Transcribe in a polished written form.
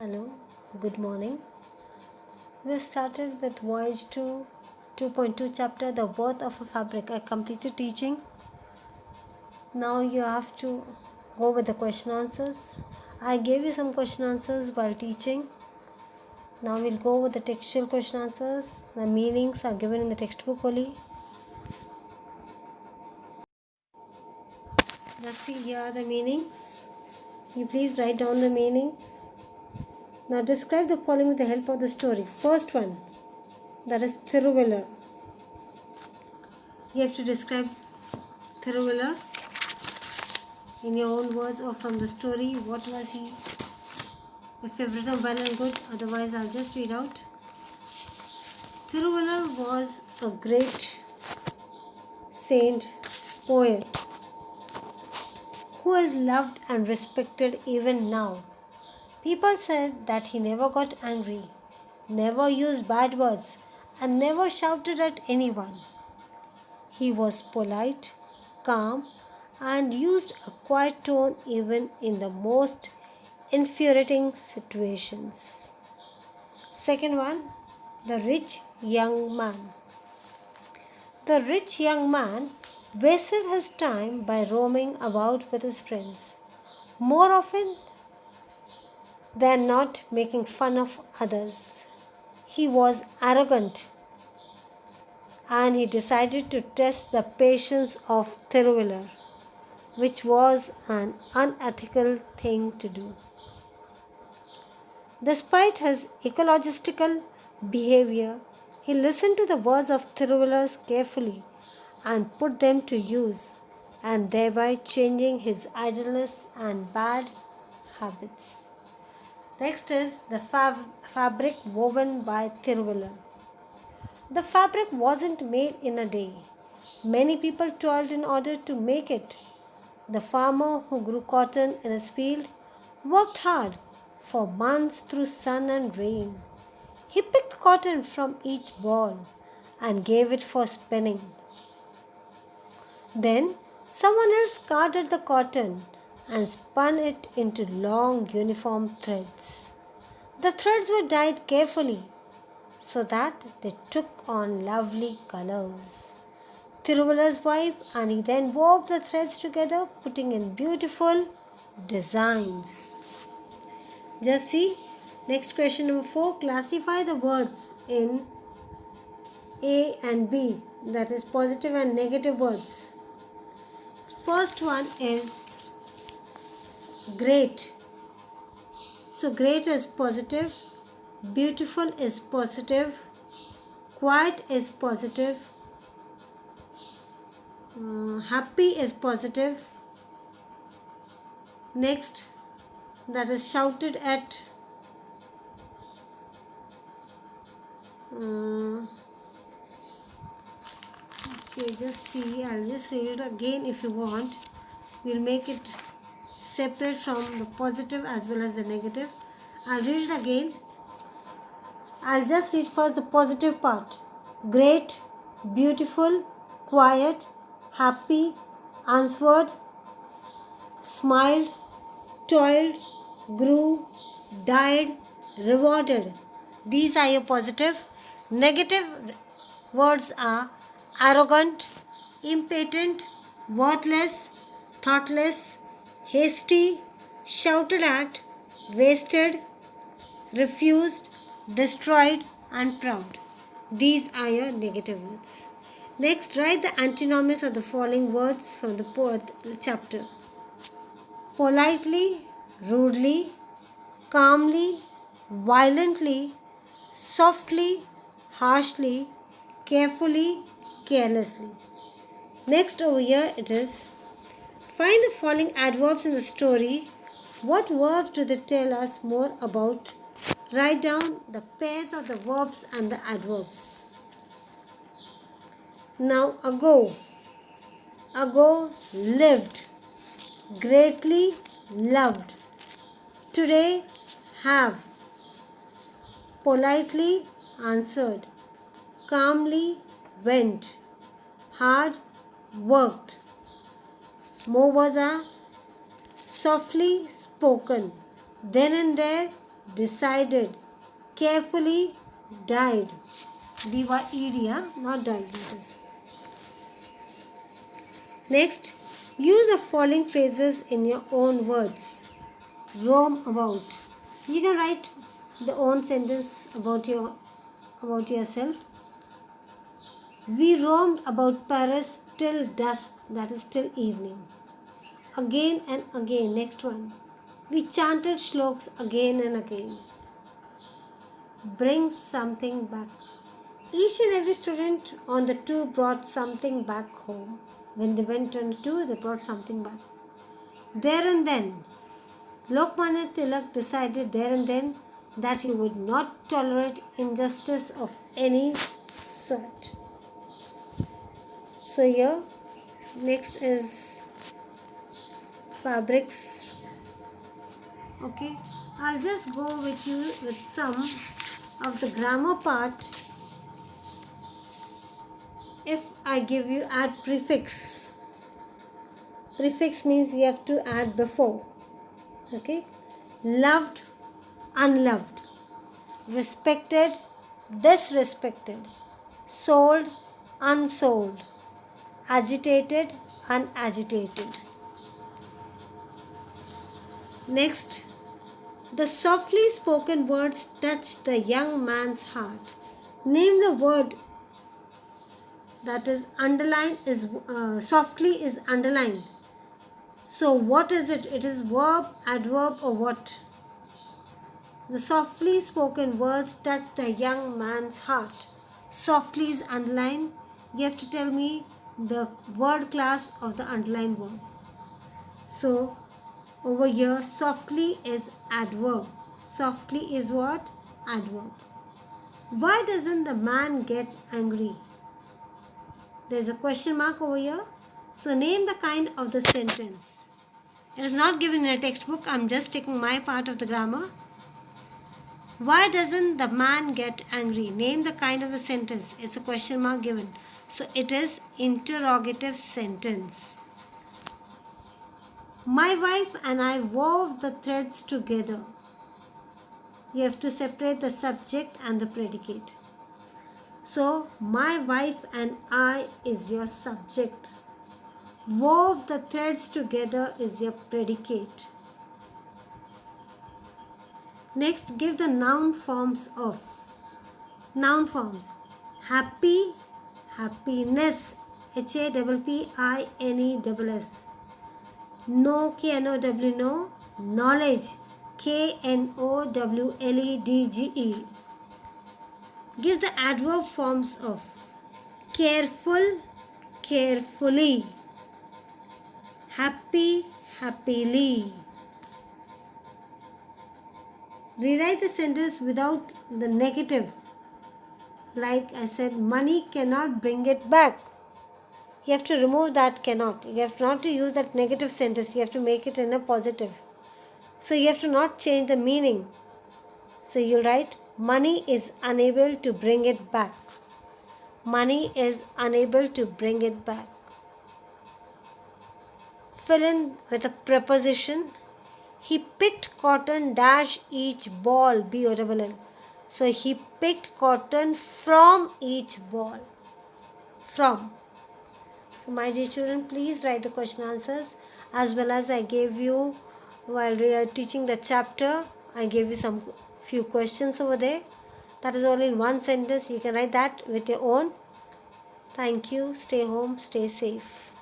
Hello, good morning. We have started with Voyage 2, 2.2 chapter, The Worth of a Fabric. I completed teaching. Now you have to go with the question answers. I gave you some question answers while teaching. Now we'll go with the textual question answers. The meanings are given in the textbook only. Just see here are the meanings. You please write down the meanings. Now describe the following with the help of the story. First one, that is Thiruvallar. You have to describe Thiruvallar in your own words or from the story. What was he? If you've written well and good, otherwise I'll just read out. Thiruvallar was a great saint, poet, who is loved and respected even now. People said that he never got angry, never used bad words, and never shouted at anyone. He was polite, calm, and used a quiet tone even in the most infuriating situations. Second one, the rich young man. The rich young man wasted his time by roaming about with his friends, more often than not making fun of others. He was arrogant and he decided to test the patience of Thiruvallar, which was an unethical thing to do. Despite his ecologistical behavior, he listened to the words of Thiruvallar carefully and put them to use, and thereby changing his idleness and bad habits. Next is the fabric woven by Thiruvallar. The fabric wasn't made in a day. Many people toiled in order to make it. The farmer who grew cotton in his field worked hard for months through sun and rain. He picked cotton from each ball and gave it for spinning. Then someone else carded the cotton and spun it into long uniform threads. The threads were dyed carefully so that they took on lovely colors. Thiruvallar's wife and he then wove the threads together, putting in beautiful designs. Just see. Next question number 4. Classify the words in A and B, that is positive and negative words. First one is great. So great is positive, beautiful is positive, quiet is positive, happy is positive. Next, that is shouted at. Okay, just see. I'll just read it again if you want. We'll make it separate from the positive as well as the negative. I'll read it again. I'll just read first the positive part. Great, beautiful, quiet, happy, answered, smiled, toiled, grew, died, rewarded. These are your positive. Negative words are arrogant, impatient, worthless, thoughtless, hasty, shouted at, wasted, refused, destroyed, and proud. These are your negative words. Next, write the antinomies of the following words from the chapter. Politely, rudely, calmly, violently, softly, harshly, carefully, carelessly. Next over here it is, find the following adverbs in the story. What verbs do they tell us more about? Write down the pairs of the verbs and the adverbs. Now ago. Ago, lived. Greatly loved. Today, have. Politely answered. Calmly went. Hard worked. Mowaza, softly spoken. Then and there, decided, carefully, died. D-Y-E-D, not died. Next, use the following phrases in your own words. Roam about. You can write the own sentence about yourself. We roamed about Paris till dusk, that is till evening. Again and again, next one. We chanted shloks again and again. Bring something back. Each and every student on the tour brought something back home. When they went on the tour, they brought something back. There and then, Lokmanya Tilak decided there and then that he would not tolerate injustice of any sort. So here, next is fabrics. Okay, I'll just go with you with some of the grammar part. If I give you add prefix, prefix means you have to add before. Okay, loved, unloved, respected, disrespected, sold, unsold, agitated, unagitated. Next, the softly spoken words touch the young man's heart. Name the word that is underlined, is softly is underlined. So what is it? It is verb, adverb, or what? The softly spoken words touch the young man's heart. Softly is underlined. You have to tell me the word class of the underlined word. So over here, softly is adverb. Softly is what? Adverb. Why doesn't the man get angry? There's a question mark over here. So name the kind of the sentence. It is not given in a textbook. I'm just taking my part of the grammar. Why doesn't the man get angry? Name the kind of the sentence. It's a question mark given. So it is interrogative sentence. My wife and I wove the threads together. You have to separate the subject and the predicate. So, my wife and I is your subject. Wove the threads together is your predicate. Next, give the noun forms of. Noun forms. Happy, happiness. HAPPINESS. Know, KNOW, know. Knowledge. KNOWLEDGE. Give the adverb forms of. Careful, carefully. Happy, happily. Rewrite the sentence without the negative. Like I said, money cannot bring it back. You have to remove that cannot. You have not to use that negative sentence. You have to make it in a positive. So you have to not change the meaning. So you'll write, money is unable to bring it back. Money is unable to bring it back. Fill in with a preposition. He picked cotton dash each ball, BOLL. So he picked cotton from each ball. From. So my dear children, please write the question answers, as well as I gave you, while we are teaching the chapter, I gave you some few questions over there. That is only in one sentence. You can write that with your own. Thank you. Stay home. Stay safe.